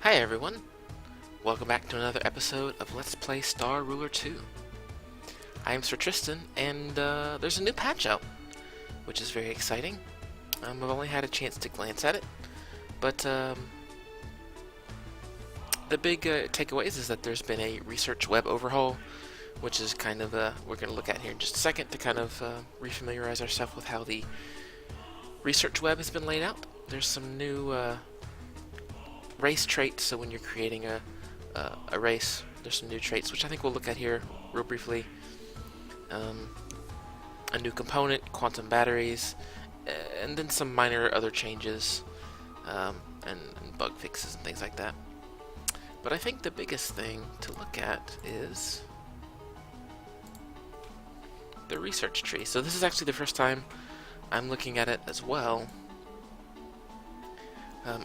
Hi everyone, welcome back to another episode of Let's Play Star Ruler 2. I am Sir Tristan, and there's a new patch out, which is very exciting. I've only had a chance to glance at it, but the big takeaways is that there's been a research web overhaul, which is kind of, we're going to look at here in just a second to kind of refamiliarize ourselves with how the research web has been laid out. There's some new race traits, so when you're creating a race, there's some new traits, which I think we'll look at here real briefly. A new component, quantum batteries, and then some minor other changes, and bug fixes and things like that. But I think the biggest thing to look at is the research tree. So this is actually the first time I'm looking at it as well.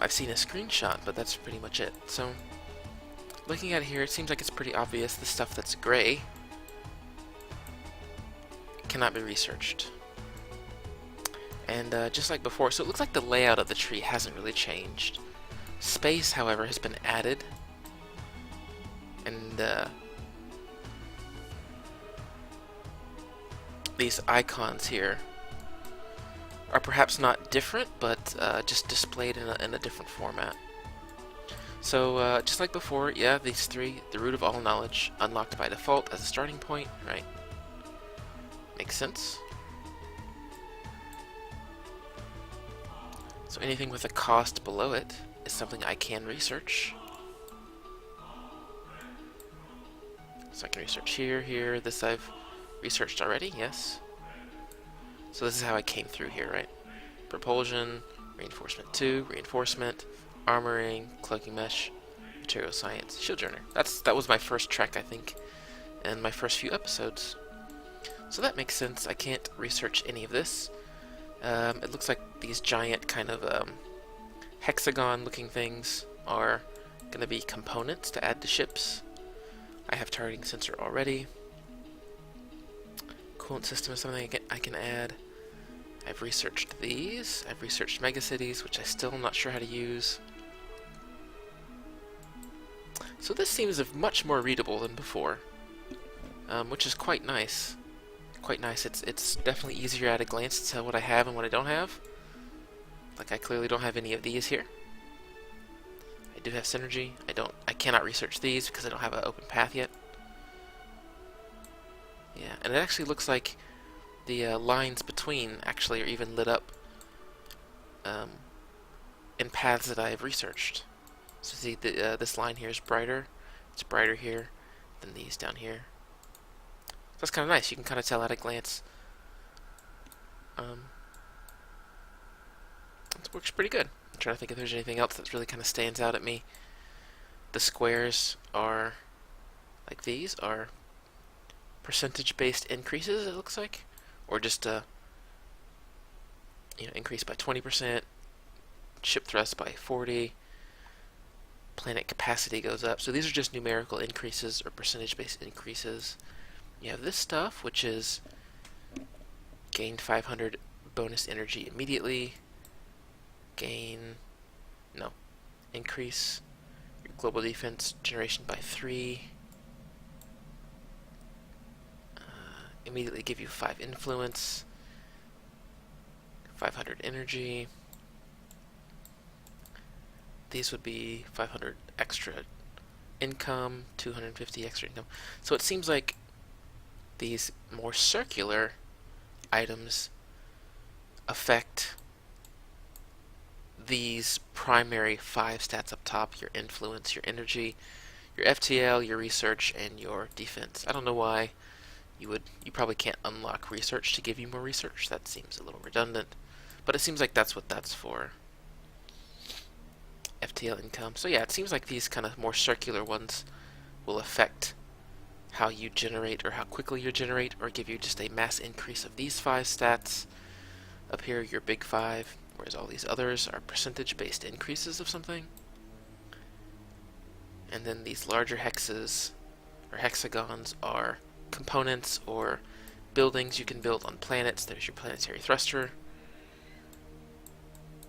I've seen a screenshot, but that's pretty much it. So, looking at it here, it seems like it's pretty obvious the stuff that's gray cannot be researched. And just like before, so it looks like the layout of the tree hasn't really changed. Space, however, has been added. And these icons here are perhaps not different, but just displayed in a different format. So, just like before, yeah, these three, the root of all knowledge, unlocked by default as a starting point, right? Makes sense. So anything with a cost below it is something I can research. So I can research here, this I've researched already, yes. So this is how I came through here, right? Propulsion, reinforcement 2, reinforcement, armoring, cloaking mesh, material science, shield journer. That was my first trek, I think, in my first few episodes. So that makes sense. I can't research any of this. It looks like these giant kind of hexagon-looking things are going to be components to add to ships. I have targeting sensor already. Coolant system is something I can add. I've researched these. I've researched megacities, which I still am not sure how to use. So this seems much more readable than before, which is quite nice. Quite nice. It's definitely easier at a glance to tell what I have and what I don't have. Like I clearly don't have any of these here. I do have synergy. I cannot research these because I don't have an open path yet. Yeah, and it actually looks like the lines between actually are even lit up in paths that I have researched. So see, this line here is brighter. It's brighter here than these down here. So that's kind of nice. You can kind of tell at a glance. It works pretty good. I'm trying to think if there's anything else that really kind of stands out at me. The squares are, like these, are percentage-based increases, it looks like. Or just, increase by 20%, ship thrust by 40, planet capacity goes up. So these are just numerical increases or percentage-based increases. You have this stuff, which is gained 500 bonus energy immediately. Increase your global defense generation by 3. Immediately give you 5 influence, 500 energy. These would be 500 extra income, 250 extra income. So it seems like these more circular items affect these primary 5 stats up top: your influence, your energy, your FTL, your research, and your defense. I don't know why you probably can't unlock research to give you more research. That seems a little redundant, but it seems like that's what that's for. FTL income. So yeah, it seems like these kind of more circular ones will affect how you generate or how quickly you generate, or give you just a mass increase of these 5 stats. Up here, your big 5, whereas all these others are percentage-based increases of something. And then these larger hexes or hexagons are components or buildings you can build on planets. There's your planetary thruster.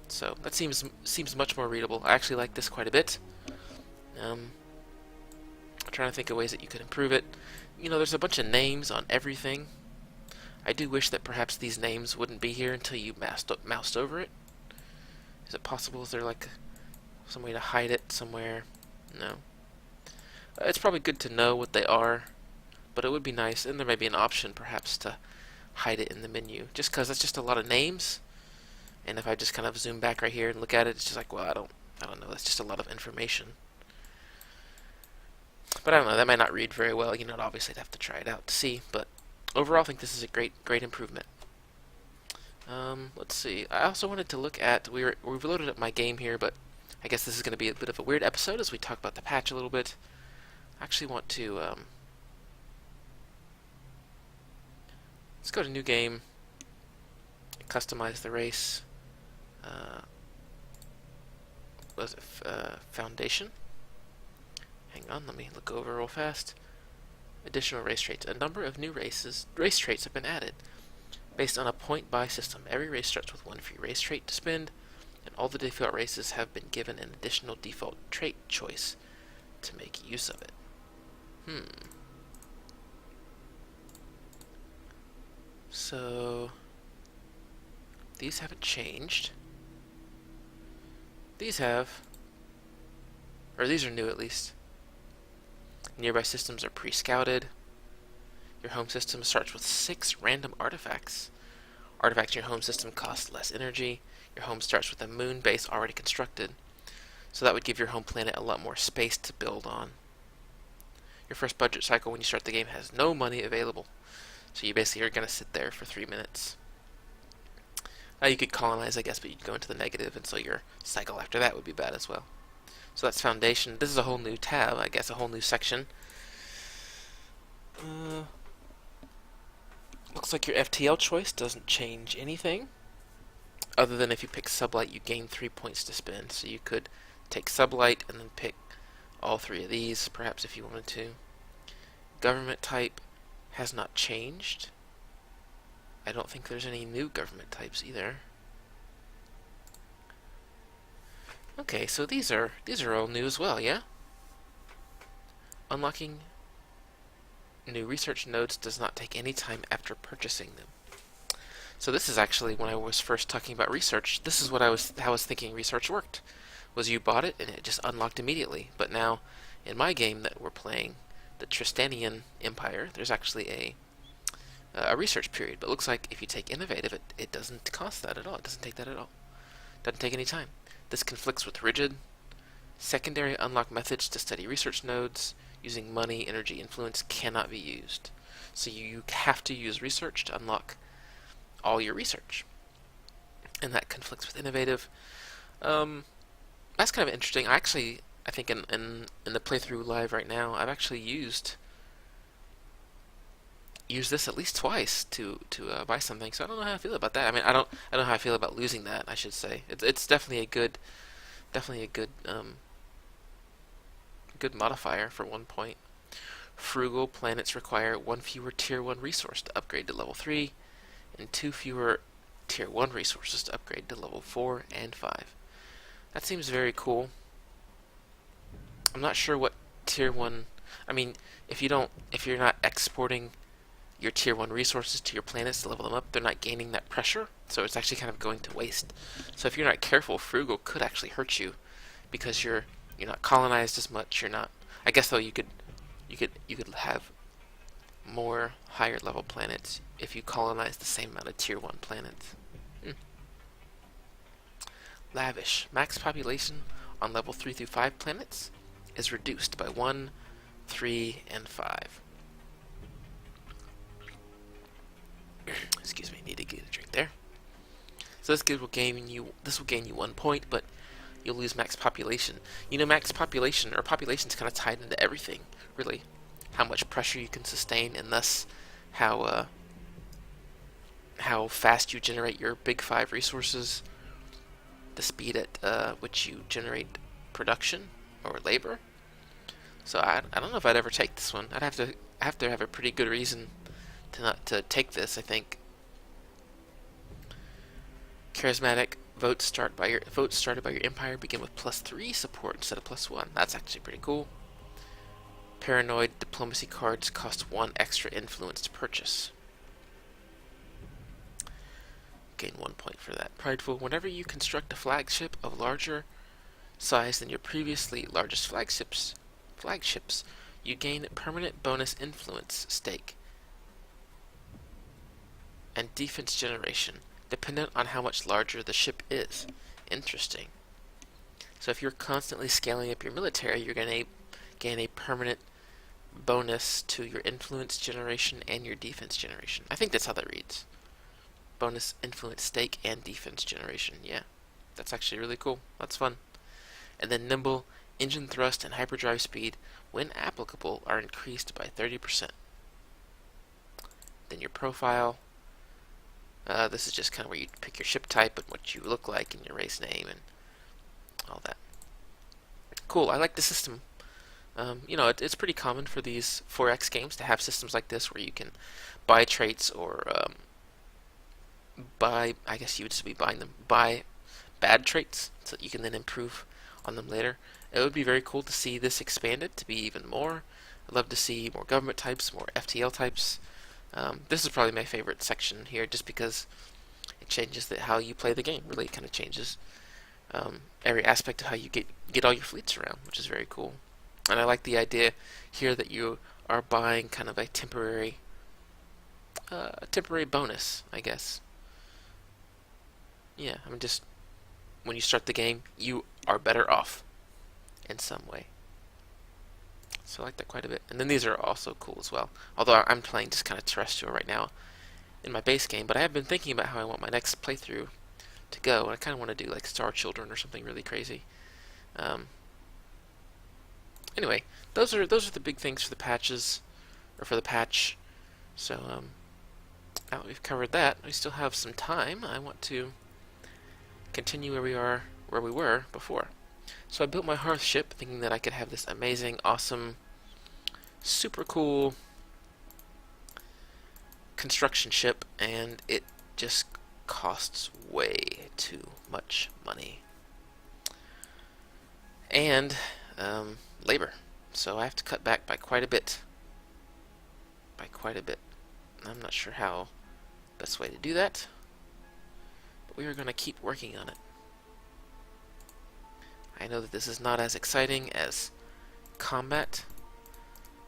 So that seems much more readable. I actually like this quite a bit. I'm trying to think of ways that you could improve it. You know, there's a bunch of names on everything. I do wish that perhaps these names wouldn't be here until you moused over it. Is it possible? Is there like some way to hide it somewhere? No. It's probably good to know what they are, but it would be nice, and there may be an option perhaps to hide it in the menu, just because that's just a lot of names. And if I just kind of zoom back right here and look at it, it's just like, well, I don't know. That's just a lot of information. But I don't know. That might not read very well. You know, obviously I'd have to try it out to see. But overall, I think this is a great improvement. Let's see. I also wanted to look at, we've loaded up my game here, but I guess this is going to be a bit of a weird episode as we talk about the patch a little bit. I actually want to, let's go to new game, customize the race. What was it? Foundation. Hang on, let me look over real fast. Additional race traits. A number of new race traits have been added. Based on a point-buy system, every race starts with one free race trait to spend, and all the default races have been given an additional default trait choice to make use of it. So, these haven't changed. These have, or these are new at least. Nearby systems are pre-scouted. Your home system starts with 6 random artifacts. Artifacts in your home system cost less energy. Your home starts with a moon base already constructed, so that would give your home planet a lot more space to build on. Your first budget cycle when you start the game has no money available, so you basically are going to sit there for 3 minutes. You could colonize, I guess, but you'd go into the negative, and so your cycle after that would be bad as well. So that's Foundation. This is a whole new tab, I guess, a whole new section. Looks like your FTL choice doesn't change anything, other than if you pick Sublight, you gain 3 points to spend. So you could take Sublight and then pick all 3 of these, perhaps if you wanted to. Government type has not changed. I don't think there's any new government types either. Okay, so these are all new as well, yeah? Unlocking new research nodes does not take any time after purchasing them. So this is actually, when I was first talking about research, this is how I was thinking research worked. Was you bought it and it just unlocked immediately. But now, in my game that we're playing, the Tristanian Empire, there's actually a research period. But it looks like if you take innovative, it doesn't cost that at all. It doesn't take that at all. Doesn't take any time. This conflicts with rigid. Secondary unlock methods to study research nodes using money, energy, influence cannot be used. So you have to use research to unlock all your research. And that conflicts with innovative. That's kind of interesting. I think in the playthrough live right now, I've actually used this at least twice to buy something. So I don't know how I feel about that. I mean, I don't know how I feel about losing that. I should say it's definitely a good good modifier for 1 point. Frugal planets require 1 fewer tier 1 resource to upgrade to level 3, and 2 fewer tier 1 resources to upgrade to level 4 and 5. That seems very cool. I'm not sure what tier 1. I mean, if you're not exporting your tier 1 resources to your planets to level them up, they're not gaining that pressure, so it's actually kind of going to waste. So if you're not careful, frugal could actually hurt you, because you're not colonized as much. You're not. I guess though you could have more higher level planets if you colonize the same amount of tier 1 planets. Lavish. Max population on level 3 through 5 planets is reduced by 1, 3, and 5. Excuse me, need to get a drink there. So this will gain you 1 point, but you'll lose max population. You know, max population, or population's kind of tied into everything, really. How much pressure you can sustain, and thus how fast you generate your big 5 resources, the speed at which you generate production or labor. So I don't know if I'd ever take this one. I have to have a pretty good reason to not to take this, I think. Charismatic Votes started by your empire begin with +3 support instead of +1. That's actually pretty cool. Paranoid diplomacy cards cost 1 extra influence to purchase. Gain 1 point for that. Prideful. Whenever you construct a flagship of larger size than your previously largest flagships, you gain permanent bonus influence stake and defense generation, dependent on how much larger the ship is. Interesting. So if you're constantly scaling up your military, you're going to gain a permanent bonus to your influence generation and your defense generation. I think that's how that reads. Bonus influence stake and defense generation. Yeah, that's actually really cool. That's fun. And then nimble, engine thrust, and hyperdrive speed, when applicable, are increased by 30%. Then your profile. This is just kind of where you pick your ship type and what you look like and your race name and all that. Cool. I like the system. It's pretty common for these 4X games to have systems like this where you can buy traits or buy bad traits so that you can then improve on them later. It would be very cool to see this expanded to be even more. I'd love to see more government types, more FTL types. This is probably my favorite section here just because it changes how you play the game. Really kind of changes every aspect of how you get all your fleets around, which is very cool. And I like the idea here that you are buying kind of a temporary bonus, I guess. Yeah, I mean, just when you start the game, you are better off in some way. So I like that quite a bit. And then these are also cool as well. Although I'm playing just kind of terrestrial right now in my base game, but I have been thinking about how I want my next playthrough to go. And I kind of want to do like Star Children or something really crazy. Anyway, those are the big things for the patches, or for the patch. So now that we've covered that, we still have some time. I want to continue where we were before. So I built my Hearth ship thinking that I could have this amazing, awesome, super cool construction ship, and it just costs way too much money. And labor. So I have to cut back by quite a bit. I'm not sure how best way to do that, but we are going to keep working on it. I know that this is not as exciting as combat,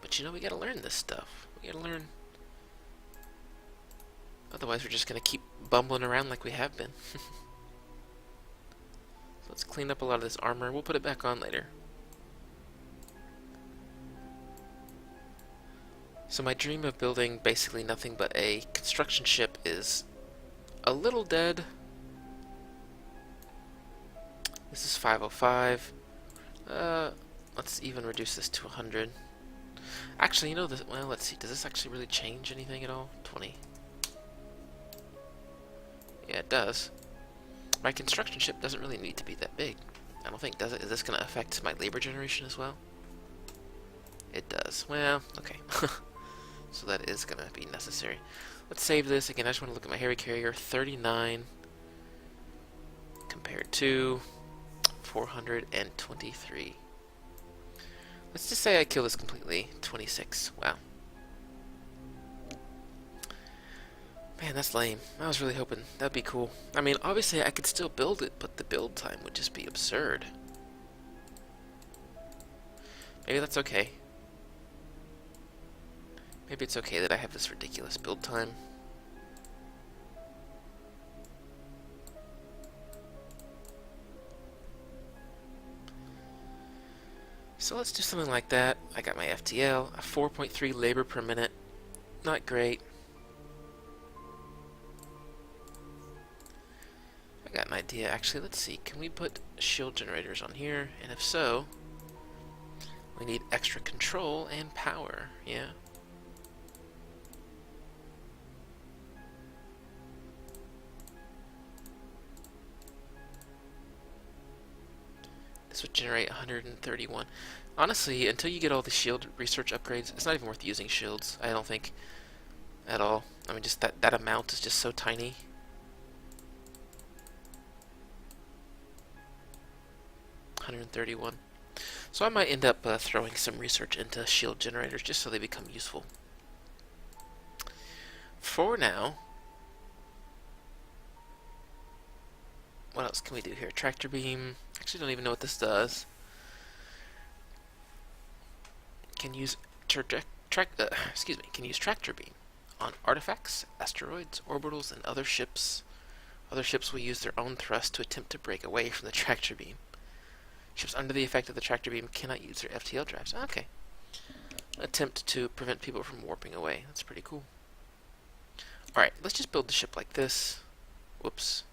but we gotta learn this stuff. We gotta learn. Otherwise, we're just gonna keep bumbling around like we have been. So let's clean up a lot of this armor. We'll put it back on later. So my dream of building basically nothing but a construction ship is a little dead. This is 505. Let's even reduce this to 100. Actually, this. Well, let's see. Does this actually really change anything at all? 20. Yeah, it does. My construction ship doesn't really need to be that big. I don't think, does it? Is this going to affect my labor generation as well? It does. Well, okay. So that is going to be necessary. Let's save this. Again, I just want to look at my hairy carrier. 39 compared to 423. Let's just say I kill this completely. 26. Wow. Man, that's lame. I was really hoping that'd be cool. I mean, obviously I could still build it, but the build time would just be absurd. Maybe that's okay. Maybe it's okay that I have this ridiculous build time. So let's do something like that. I got my FTL, a 4.3 labor per minute. Not great. I got an idea. Actually, let's see. Can we put shield generators on here? And if so, we need extra control and power. Yeah. This would generate 131. Honestly, until you get all the shield research upgrades, it's not even worth using shields, I don't think, at all. I mean, just that amount is just so tiny. 131. So I might end up throwing some research into shield generators just so they become useful. For now, what else can we do here? Tractor beam. Actually, don't even know what this does. Can use can use tractor beam on artifacts, asteroids, orbitals, and other ships. Other ships will use their own thrust to attempt to break away from the tractor beam. Ships under the effect of the tractor beam cannot use their FTL drives. Okay. Attempt to prevent people from warping away. That's pretty cool. Alright, let's just build the ship like this. Whoops.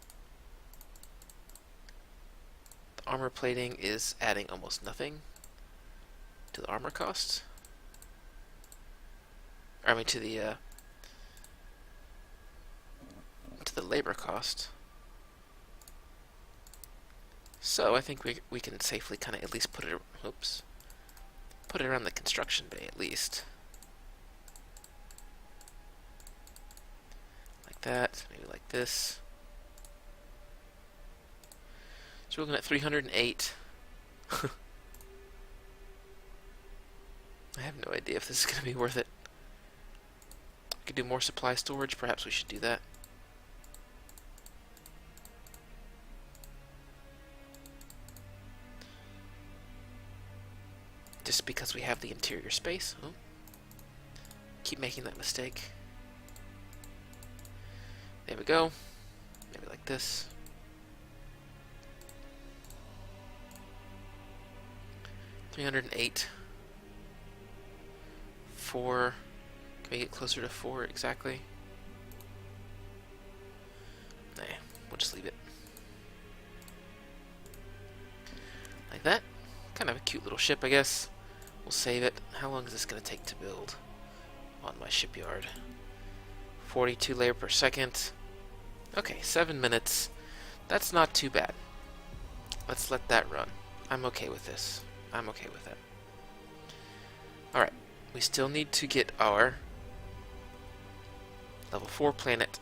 The armor plating is adding almost nothing to the armor cost. I mean, to the labor cost. So I think we can safely kind of at least put it. Oops. Put it around the construction bay at least. Like that. Maybe like this. So we're looking at 308. I have no idea if this is going to be worth it. We could do more supply storage. Perhaps we should do that. Just because we have the interior space. Oh. Keep making that mistake. There we go. Maybe like this. 308. 4. Can we get closer to 4 exactly? Nah, we'll just leave it. Like that. Kind of a cute little ship, I guess. We'll save it. How long is this going to take to build on my shipyard? 42 labor per second. Okay, 7 minutes. That's not too bad. Let's let that run. I'm okay with this. I'm okay with that. Alright, we still need to get our level 4 planet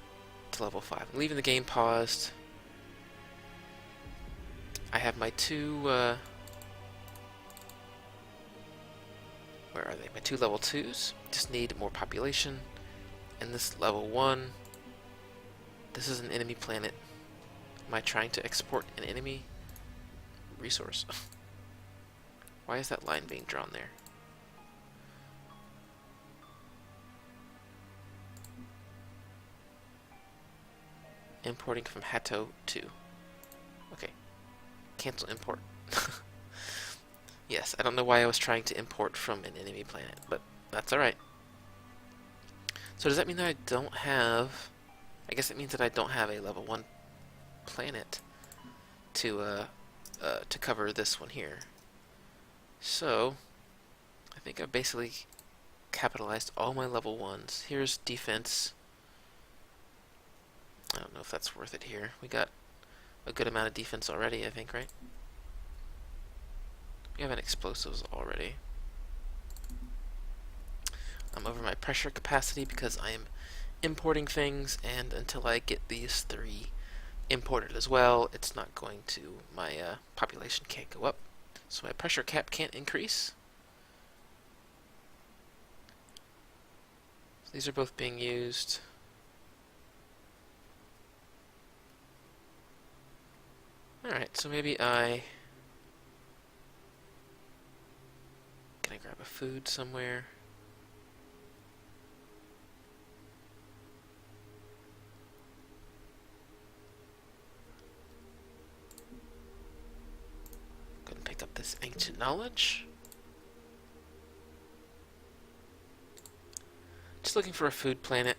to level 5. I'm leaving the game paused. I have my two, where are they? My 2 level 2s. Just need more population. And this level 1. This is an enemy planet. Am I trying to export an enemy resource? Why is that line being drawn there? Importing from Hatto 2. Okay. Cancel import. Yes, I don't know why I was trying to import from an enemy planet, but that's alright. So does that mean that I don't have... I guess it means that I don't have a level 1 planet to cover this one here. So, I think I've basically capitalized all my level 1s. Here's defense. I don't know if that's worth it here. We got a good amount of defense already, I think, right? We have an explosives already. I'm over my pressure capacity because I am importing things, and until I get these 3 imported as well, it's not going to, my population can't go up. So my pressure cap can't increase. So these are both being used. Alright, so maybe can I grab a food somewhere? Go and pick up this ancient knowledge. Just looking for a food planet.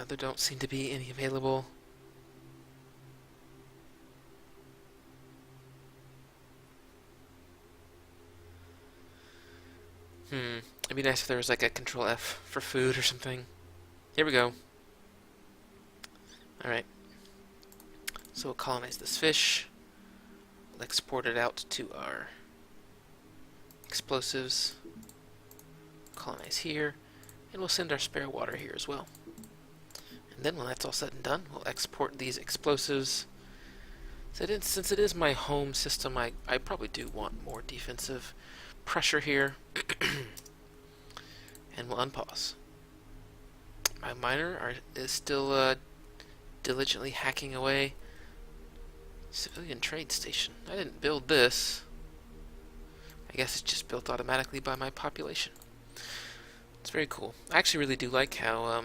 There don't seem to be any available. It'd be nice if there was like a Control F for food or something. Here we go. Alright. So we'll colonize this fish. We'll export it out to our explosives. Colonize here. And we'll send our spare water here as well. And then when that's all said and done, we'll export these explosives. Since it is my home system, I probably do want more defensive pressure here. And we'll unpause. My miner is still diligently hacking away. Civilian trade station. I didn't build this. I guess it's just built automatically by my population. It's very cool. I actually really do like how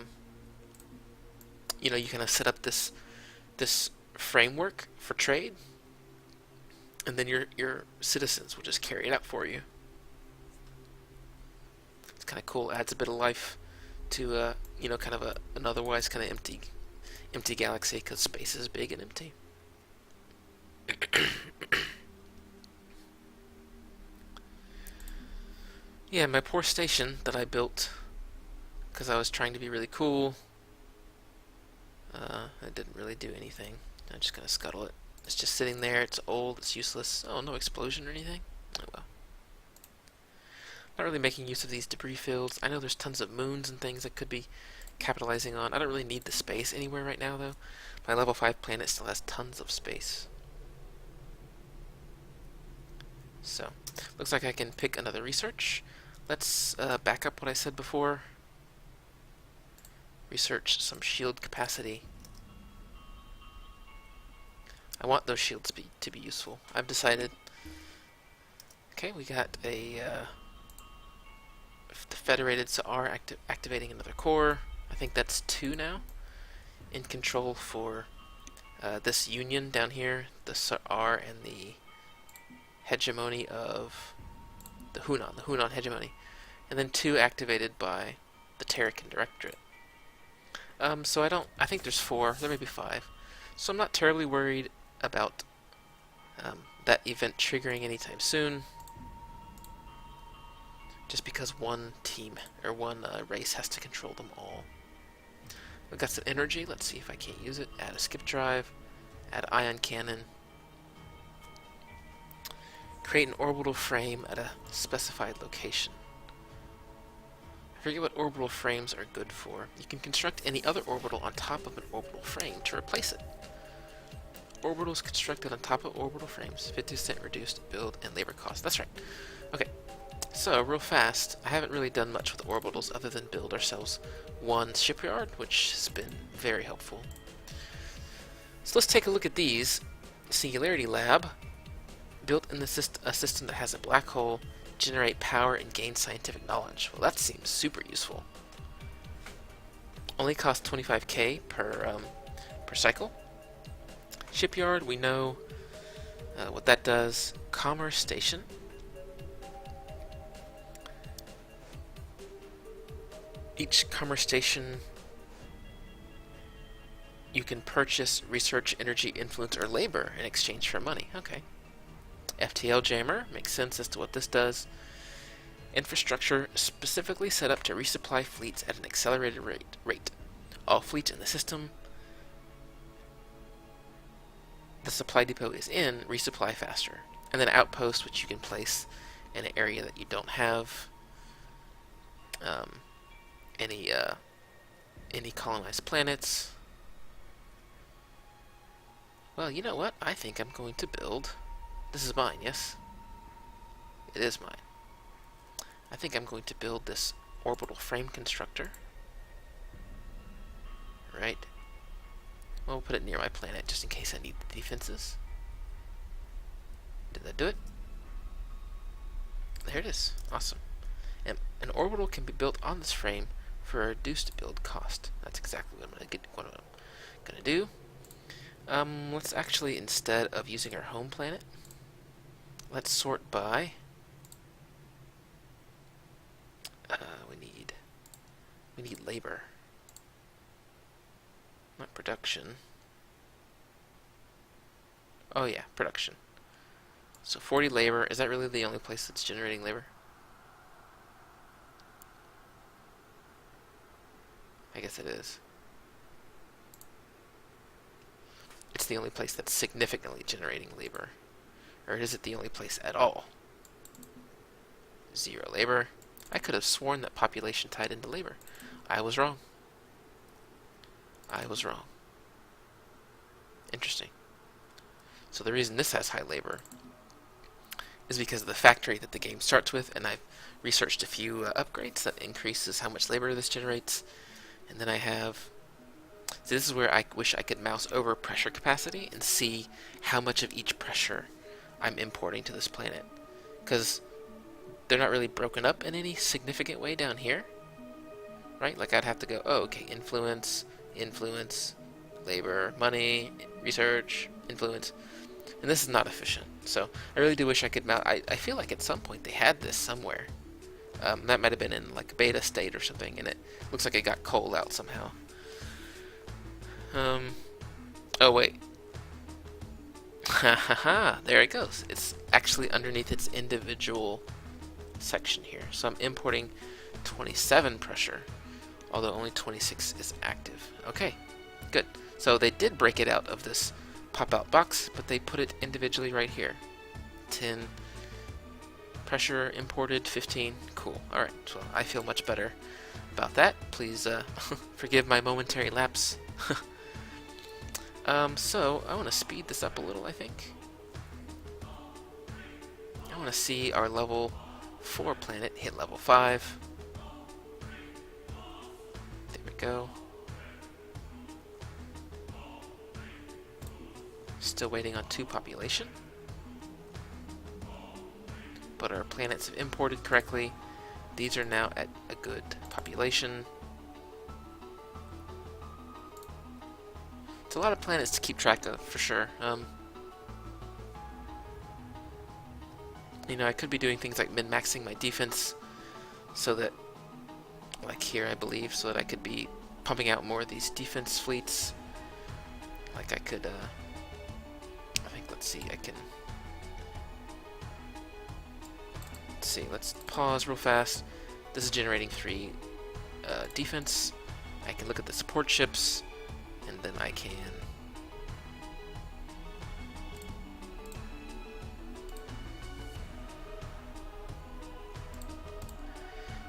you kind of set up this framework for trade, and then your citizens will just carry it out for you. It's kind of cool. Adds a bit of life to kind of an otherwise kind of empty galaxy, because space is big and empty. Yeah, my poor station that I built because I was trying to be really cool, it didn't really do anything. I'm just gonna scuttle it. It's just sitting there. It's old. It's useless. Oh, no explosion or anything? Oh well. Not really making use of these debris fields. I know there's tons of moons and things that could be capitalizing on. I don't really need the space anywhere right now, though. My level 5 planet still has tons of space. So, looks like I can pick another research. Let's back up what I said before. Research some shield capacity. I want those shields to be useful. I've decided. Okay, we got the Federated Sa'ar activating another core. I think that's 2 now. In control for this union down here, the Sa'ar and the hegemony of the Hunan hegemony. And then 2 activated by the Terrican Directorate. So I think there's 4, there may be 5. So I'm not terribly worried about that event triggering anytime soon. Just because one team, or one race has to control them all. We've got some energy, let's see if I can't use it. Add a skip drive, add ion cannon. Create an orbital frame at a specified location. I forget what orbital frames are good for. You can construct any other orbital on top of an orbital frame to replace it. Orbitals constructed on top of orbital frames, 50% reduced build and labor cost. That's right. Okay, so real fast, I haven't really done much with orbitals other than build ourselves one shipyard, which has been very helpful. So let's take a look at these. Singularity Lab, built in a system that has a black hole, generate power and gain scientific knowledge. Well, that seems super useful. Only costs 25k per cycle. Shipyard, we know what that does. Commerce Station. Each commerce station, you can purchase research, energy, influence, or labor in exchange for money. Okay. FTL Jammer, makes sense as to what this does. Infrastructure specifically set up to resupply fleets at an accelerated rate. All fleets in the system the supply depot is in resupply faster. And then outpost, which you can place in an area that you don't have any colonized planets. Well, you know what? I think I'm going to build. This is mine, yes? It is mine. I think I'm going to build this orbital frame constructor. Right. Well, we'll put it near my planet just in case I need the defenses. Did that do it? There it is. Awesome. And an orbital can be built on this frame for a reduced build cost. That's exactly what I'm gonna do. Let's actually, instead of using our home planet, let's sort by. We need labor, not production. Oh yeah, production. So 40 labor. Is that really the only place that's generating labor? I guess it is. It's the only place that's significantly generating labor. Or is it the only place at all? 0 labor. I could have sworn that population tied into labor. I was wrong. I was wrong. Interesting. So the reason this has high labor is because of the factory that the game starts with, and I've researched a few upgrades that increases how much labor this generates. And then I have... So this is where I wish I could mouse over pressure capacity and see how much of each pressure I'm importing to this planet. Because they're not really broken up in any significant way down here. Right? Like I'd have to go, oh, okay, influence, labor, money, research, influence. And this is not efficient. So I really do wish I could mount. I feel like at some point they had this somewhere. That might have been in like beta state or something, and it looks like it got culled out somehow. Oh wait. Ha ha ha, there it goes. It's actually underneath its individual section here. So I'm importing 27 pressure, although only 26 is active. Okay, good. So they did break it out of this pop-out box, but they put it individually right here. 10 pressure imported, 15. Cool. Alright, so I feel much better about that. Please forgive my momentary lapse. So I want to speed this up a little, I think. I want to see our level 4 planet hit level 5. There we go. Still waiting on 2 population. But our planets have imported correctly. These are now at a good population. It's a lot of planets to keep track of, for sure. You know, I could be doing things like min-maxing my defense so that, like here I believe, so that I could be pumping out more of these defense fleets. Like I could, I think, let's see, I can... Let's see, let's pause real fast. This is generating 3 defense. I can look at the support ships, and then I can...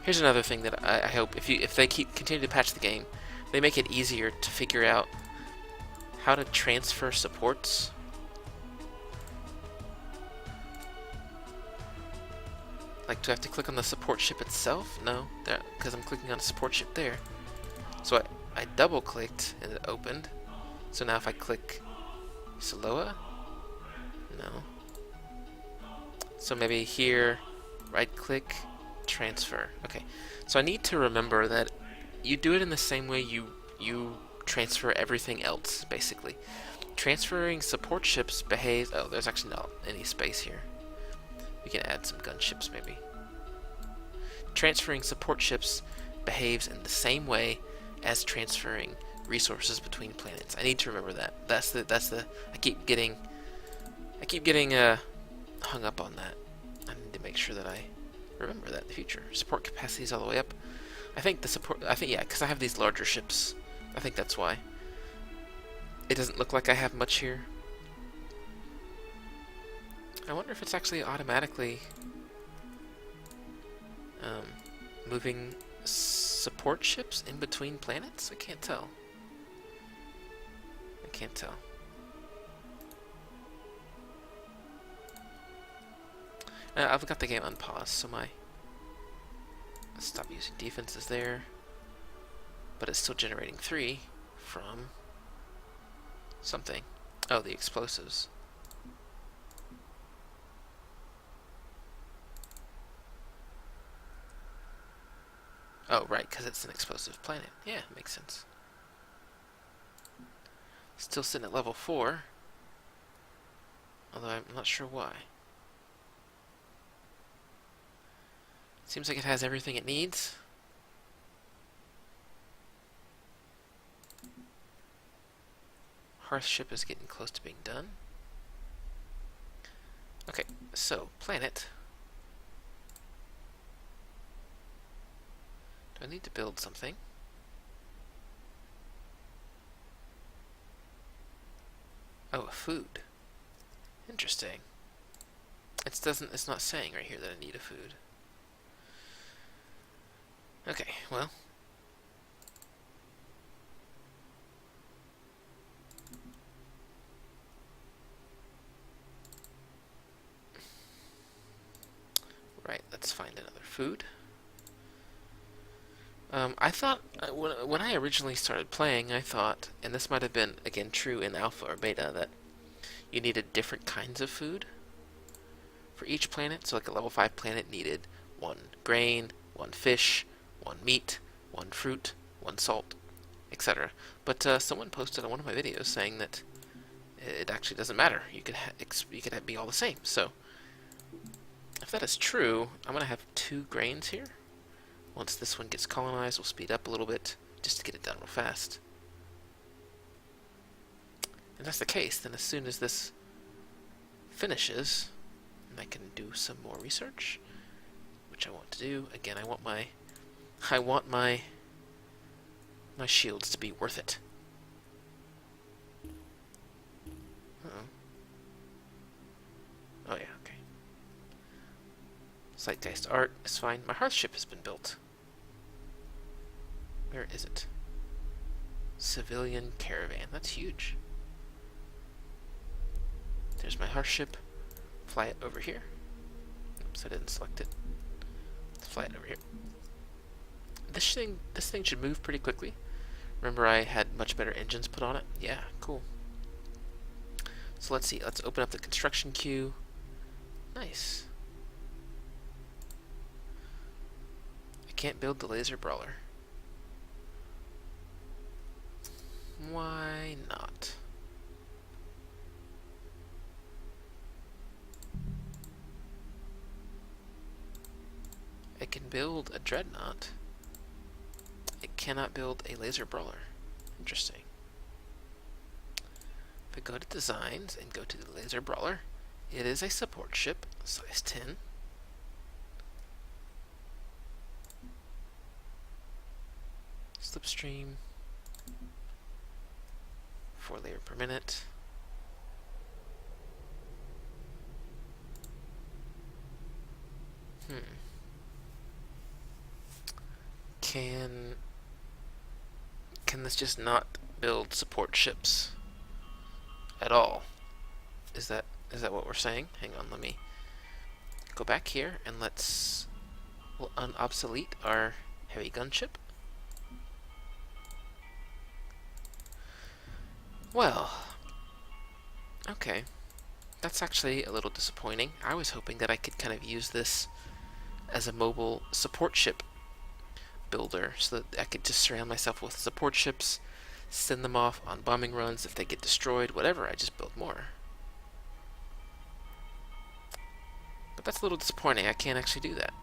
Here's another thing that I hope, if they continue to patch the game, they make it easier to figure out how to transfer supports. Like, do I have to click on the support ship itself? No, because I'm clicking on a support ship there. So I double clicked and it opened. So now if I click Saloa, no. So maybe here, right click, transfer. Okay, so I need to remember that you do it in the same way you transfer everything else, basically. Transferring support ships behaves... Oh, there's actually not any space here. We can add some gunships, maybe. Transferring support ships behaves in the same way as transferring resources between planets. I need to remember that. That's the. I keep getting hung up on that. I need to make sure that I remember that in the future. Support capacity is all the way up. I think yeah, because I have these larger ships. I think that's why. It doesn't look like I have much here. I wonder if it's actually automatically moving support ships in between planets? I can't tell. I can't tell. I've got the game unpaused, so let's stop using defenses there. But it's still generating 3 from something. Oh, the explosives. Oh, right, because it's an explosive planet. Yeah, makes sense. Still sitting at level 4. Although I'm not sure why. Seems like it has everything it needs. Hearth ship is getting close to being done. Okay, so, planet. Do I need to build something? Oh, a food. Interesting. It's not saying right here that I need a food. Okay, well. Right, let's find another food. I thought, when I originally started playing, I thought, and this might have been, again, true in alpha or beta, that you needed different kinds of food for each planet. So like a level 5 planet needed 1 grain, 1 fish, 1 meat, 1 fruit, 1 salt, etc. But someone posted on one of my videos saying that it actually doesn't matter. You could be all the same. So if that is true, I'm going to have 2 grains here. Once this one gets colonized, we'll speed up a little bit just to get it done real fast. If that's the case, then as soon as this finishes, and I can do some more research, which I want to do. Again, I want my shields to be worth it. Uh-oh. Oh yeah, okay. Zeitgeist art is fine. My hearth ship has been built. Where is it? Civilian caravan. That's huge. There's my hearth ship. Fly it over here. Oops, I didn't select it. Let's fly it over here. This thing should move pretty quickly. Remember I had much better engines put on it? Yeah, cool. So let's see. Let's open up the construction queue. Nice. I can't build the laser brawler. Why not? I can build a dreadnought. It cannot build a laser brawler. Interesting. If I go to designs and go to the laser brawler, it is a support ship, size 10. Slipstream. 4 layer per minute. Can this just not build support ships at all? Is that what we're saying? Hang on, let me go back here and we'll unobsolete our heavy gunship. Well, okay. That's actually a little disappointing. I was hoping that I could kind of use this as a mobile support ship builder so that I could just surround myself with support ships, send them off on bombing runs. If they get destroyed, whatever, I just build more. But that's a little disappointing. I can't actually do that.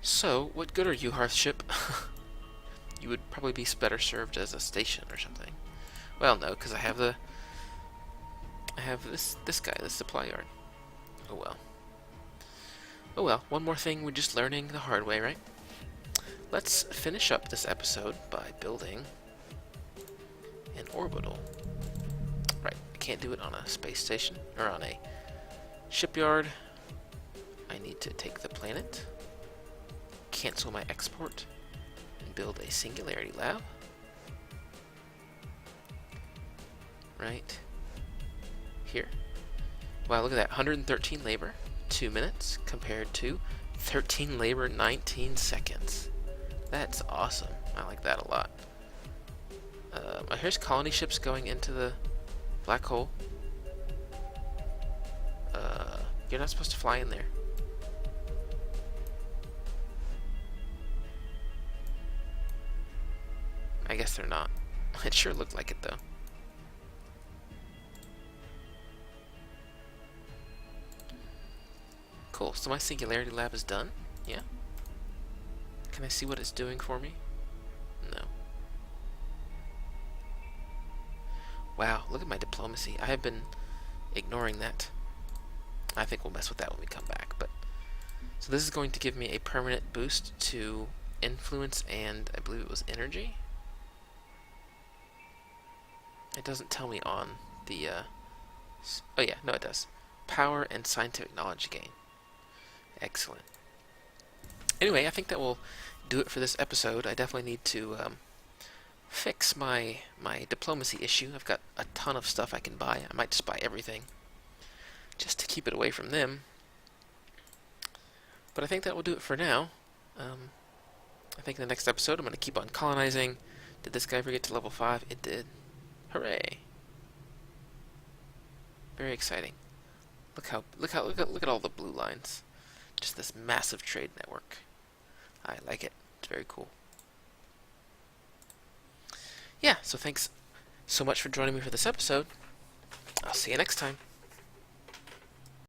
So, what good are you, Hearthship? You would probably be better served as a station or something. Well, no, because I have this guy, the supply yard. Oh well. Oh well, one more thing we're just learning the hard way, right? Let's finish up this episode by building an orbital. Right, I can't do it on a space station, or on a shipyard. I need to take the planet, cancel my export, and build a singularity lab. Right here. Wow, look at that, 113 labor, 2 minutes, compared to 13 labor, 19 seconds. That's awesome. I like that a lot. Here's colony ships going into the black hole. You're not supposed to fly in there. I guess they're not. It sure looked like it though. Cool, so my singularity lab is done? Yeah? Can I see what it's doing for me? No. Wow, look at my diplomacy. I have been ignoring that. I think we'll mess with that when we come back. But so this is going to give me a permanent boost to influence and I believe it was energy. It doesn't tell me on the oh yeah, no it does. Power and scientific knowledge gain. Excellent. Anyway, I think that will do it for this episode. I definitely need to fix my diplomacy issue. I've got a ton of stuff I can buy. I might just buy everything just to keep it away from them. But I think that will do it for now. I think in the next episode I'm going to keep on colonizing. Did this guy ever get to level 5? It did. Hooray! Very exciting. Look at all the blue lines. Just this massive trade network. I like it. It's very cool. Yeah, so thanks so much for joining me for this episode. I'll see you next time.